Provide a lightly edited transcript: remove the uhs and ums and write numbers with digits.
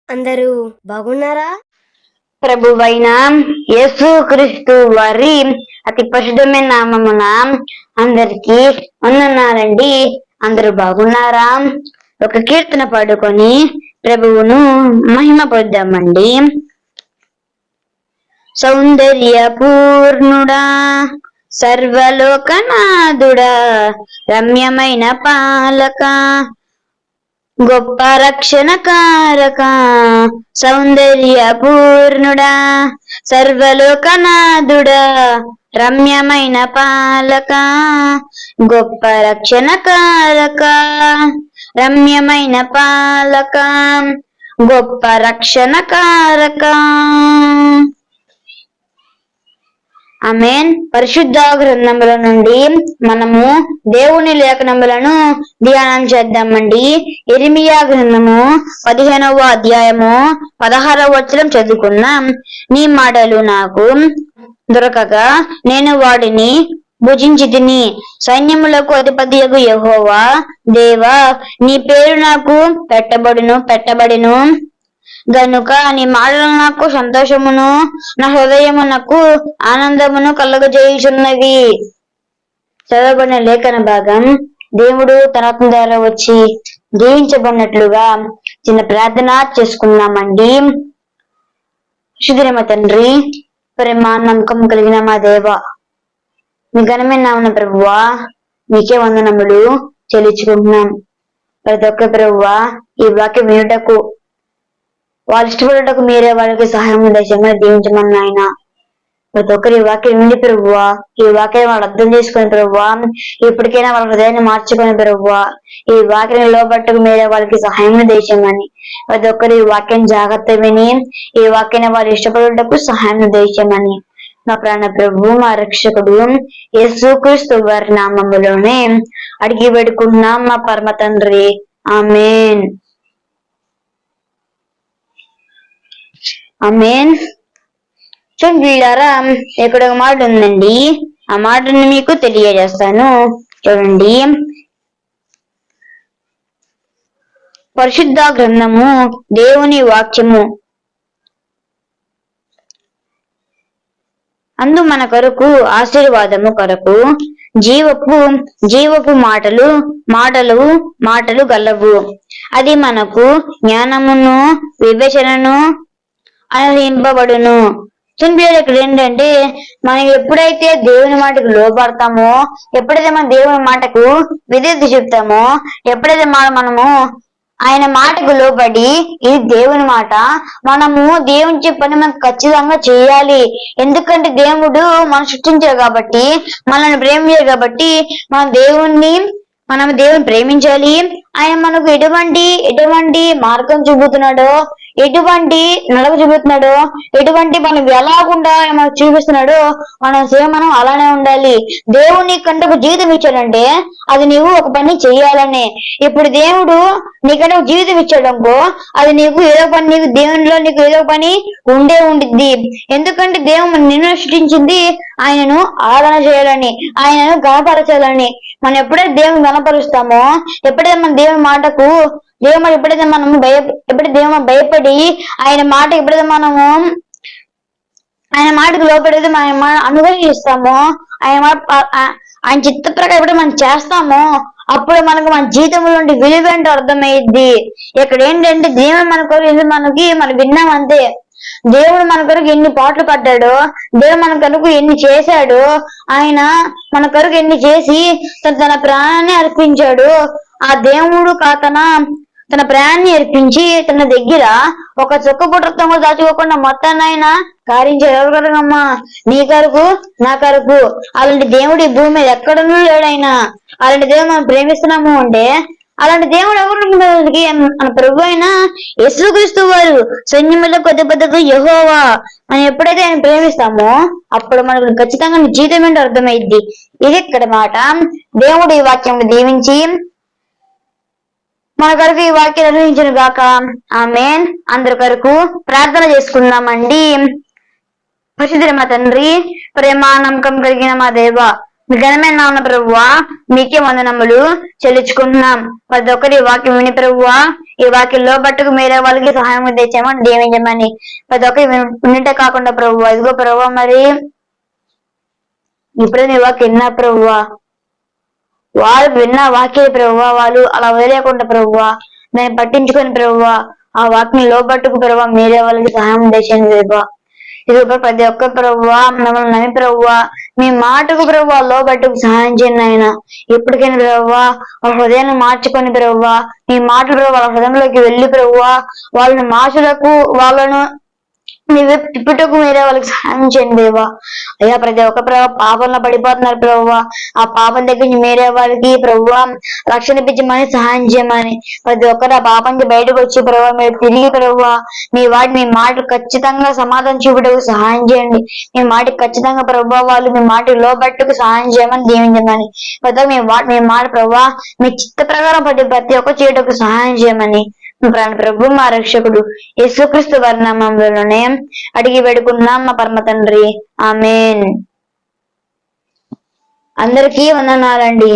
అందరూ బాగున్నారా? ప్రభువైన యేసు క్రీస్తు వారి అతి పరిశుద్ధమైన నామమున అందరికి వందనాలండి. అందరూ బాగున్నారా? ఒక కీర్తన పాడుకొని ప్రభువును మహిమ పొందామండి. సౌందర్య పూర్ణుడా, సర్వలోకనాథుడా, రమ్యమైన పాలక, గొప్ప రక్షణ కారక, సౌందర్య పూర్ణుడా, సర్వలోకనాథుడా, రమ్యమైన పాలక, గొప్ప రక్షణ కారక, రమ్యమైన పాలక, గొప్ప రక్షణ కారక. ఆమేన్. పరిశుద్ధ గ్రంథముల నుండి మనము దేవుని లేఖనములను ధ్యానం చేద్దామండి. ఇర్మియా గ్రంథము 15వ అధ్యాయము 16వ వచనం చదువుకుందాం. నీ మాటలు నాకు దొరకగా నేను వాడిని భుజించితిని. సైన్యములకు అధిపతియగు యెహోవా దేవా, నీ పేరు నాకు పెట్టబడును గనుక నీ మాటలు నాకు సంతోషమును, నా హృదయమునకు ఆనందమును కలుగజేయుచున్నవి. చదవబడిన లేఖన భాగం దేవుడు తన ఆత్మ ద్వారా వచ్చి దీవించబడినట్లుగా చిన్న ప్రార్థన చేసుకున్నామండి. శుద్ధులైన తండ్రి, ప్రేమ నమ్మకం కలిగిన మా దేవ, మీ ఘనమైన నామమున ప్రభువా మీకే వందనములు చెల్లించుకుంటున్నాం. ప్రతి ఒక్క ప్రభువా ఈ వాక్యం వినుటకు, వాళ్ళు ఇష్టపడటకు మీరే వాళ్ళకి సహాయం దయచేయమని దీవించమని ఆయన. ప్రతి ఒక్కరి వాక్యం విండి ప్రభువా, ఈ వాక్యాన్ని వాళ్ళు అర్థం చేసుకుని ప్రభువా, ఇప్పటికైనా వాళ్ళ హృదయాన్ని మార్చుకుని ప్రభువా, ఈ వాక్యాన్ని లోబట్టకు మీరే వాళ్ళకి సహాయం దయచేయమని, ప్రతి ఒక్కరి వాక్యాన్ని జాగ్రత్త విని ఈ వాక్యాన్ని వాళ్ళు ఇష్టపడటకు సహాయం దయచేయమని మా ప్రాణ ప్రభు, మా రక్షకుడు యేసుక్రీస్తు వారి నామములోనే అడిగి పెట్టుకుంటున్నాం మా పరమ తండ్రి. ఆమేన్. ఆమేన్. చూడండి వీళ్ళారా, ఇక్కడ ఒక మాట ఉందండి. ఆ మాటను మీకు తెలియజేస్తాను. చూడండి, పరిశుద్ధ గ్రంథము దేవుని వాక్యము అందు మన కొరకు ఆశీర్వాదము కొరకు జీవపు మాటలు గలవు. అది మనకు జ్ఞానమును వివేచనను అనుభవింపబడును. ఇక్కడ ఏంటంటే, మనం ఎప్పుడైతే దేవుని మాటకు లోపడతామో, ఎప్పుడైతే మన దేవుని మాటకు విధేయత చెప్తామో, ఎప్పుడైతే మనము ఆయన మాటకు లోబడి ఇది దేవుని మాట, మనము దేవుని చెప్పని మనం ఖచ్చితంగా చేయాలి. ఎందుకంటే దేవుడు మనం సృష్టించారు కాబట్టి, మనల్ని ప్రేమించారు కాబట్టి మనం దేవుణ్ణి ప్రేమించాలి. ఆయన మనకు ఎటువంటి మార్గం చూపుతున్నాడో, ఎటువంటి నడవ చూపుతున్నాడో, ఎటువంటి మనం ఎలాగుండా మనకు చూపిస్తున్నాడో మనం అలానే ఉండాలి. దేవుని కంటే ఒక జీవితం ఇచ్చాడంటే అది నీవు ఒక పని చెయ్యాలనే. ఇప్పుడు దేవుడు నీకంటే ఒక జీవితం ఇచ్చాడనుకో, అది నీకు ఏదో పని, నీకు దేవునిలో నీకు ఏదో పని ఉండిద్ది. ఎందుకంటే దేవుడు నిన్ను సృష్టించింది ఆయనను ఆరాధన చేయాలని, ఆయనను గణపరచాలని. మనం ఎప్పుడైతే దేవుని గణపరుస్తామో, ఎప్పుడైతే మన దేవుని మాటకు ఎప్పుడైతే దేవుడు భయపడి ఆయన మాట ఎప్పుడైతే మనము ఆయన మాటకు లోపడైతే మనం అనుగ్రహిస్తామో, ఆయన చిత్త ప్రకారం ఎప్పుడైతే మనం చేస్తామో, అప్పుడు మనకు మన జీవితంలో నుండి విలువేంటో అర్థమైద్ది. ఇక్కడ ఏంటంటే దేవుడు మన కొరకు మనం విన్నాం అంతే. దేవుడు మన కొరకు ఎన్ని పాటలు పడ్డాడో, దేవుడు మన కొరకు ఎన్ని చేశాడో, ఆయన మన కొరకు ఎన్ని చేసి తన ప్రాణాన్ని అర్పించాడు. ఆ దేవుడు తన ప్రాణాన్ని అర్పించి తన దగ్గర ఒక చుక్క పుట్టతో దాచుకోకుండా మొత్తాన్ని ఆయన కారించాడు. ఎవరు కొరకమ్మా? నీ కొరకు, నా కొరకు. అలాంటి దేవుడు ఈ భూమి మీద ఎక్కడనూ లేడైనా. అలాంటి దేవుడు మనం ప్రేమిస్తున్నాము అంటే, అలాంటి దేవుడు ఎవరికి? మన ప్రభు అయిన యేసుక్రీస్తు వారు, సైన్యములకు అధిపతియగు యెహోవా. మనం ఎప్పుడైతే ఆయన ప్రేమిస్తామో అప్పుడు మనకు ఖచ్చితంగా జీవితం ఏంటో అర్థమైద్ది. ఇది ఇక్కడ మాట. దేవుడు ఈ వాక్యం దీవించి మన కొరకు ఈ వాక్యం నిర్వహించను గాక. ఆమేన్. అందరి కొరకు ప్రార్థన చేసుకుందామండి. పరిశుద్ధుడైన మా తండ్రి, ప్రేమ నమ్మకం కలిగిన మా దేవ, మీ ఘనమైన నామమున ప్రభువా మీకే వందనములు చెల్లించుకుంటున్నాం. ప్రతి ఒక్కరి వాక్యం విని ప్రభువా ఈ వాక్యం లోబట్టుకు మీరే వాళ్ళకి సహాయం తెచ్చామని దీవించమని ప్రతి ఒక్క ఉన్నట్టే కాకుండా ప్రభు ఇదిగో ప్రభు మరి ఇప్పుడు నీ వాక్యం విన్నా ప్రభువా, వాళ్ళు విన్న వాక్య ప్రభువా వాళ్ళు అలా వదిలేకుండా ప్రభువా దాన్ని పట్టించుకొని ప్రభువా ఆ వాక్యం లోబట్టుకు ప్రభువా మీరే వాళ్ళకి సహాయం చేసేయండి ప్రభువా. ఇది ప్రతి ఒక్క ప్రభువా మమ్మల్ని నమ్మి ప్రభువా మీ మాటకు ప్రభువా లోబట్టుకు సహాయం చేయండి ఆయన. ఎప్పటికైనా ప్రభువా వాళ్ళ హృదయాన్ని మార్చుకొని ప్రభువా మీ మాటలు ప్రభు వాళ్ళ హృదయంలోకి వెళ్ళి ప్రభువా వాళ్ళని మార్చులకు వాళ్ళను తిప్పుటకు మీరే వాళ్ళకి సహాయం చేయండి దేవా. అయ్యా ప్రతి ఒక్క ప్రభావ పాపంలో పడిపోతున్నారు ప్రభువా ఆ పాపం దగ్గర నుంచి మీరే వాళ్ళకి ప్రభువా రక్షణ ఇప్పించమని సహాయం చేయమని ప్రతి ఒక్కరు ఆ పాపం నుంచి బయటకు వచ్చి ప్రభువా మీరు తిరిగి ప్రభువా మీ మాటలు ఖచ్చితంగా సమాధానం చూపుటకు సహాయం చేయండి. మీ మాటకి ఖచ్చితంగా ప్రభువా వాళ్ళు మీ మాట లోబట్టుకు సహాయం చేయమని దీవించమని ప్రతి మీ మాట ప్రభువా మీ చిత్త ప్రకారం ప్రతి ఒక్క చేయటకు సహాయం చేయమని ప్రాణ ప్రభు మా రక్షకుడు యేసుక్రీస్తు వారి నామములోనే అడిగి వేడుకున్నాం మా పరమ తండ్రి. ఆమేన్. అందరికీ వందనాలండి.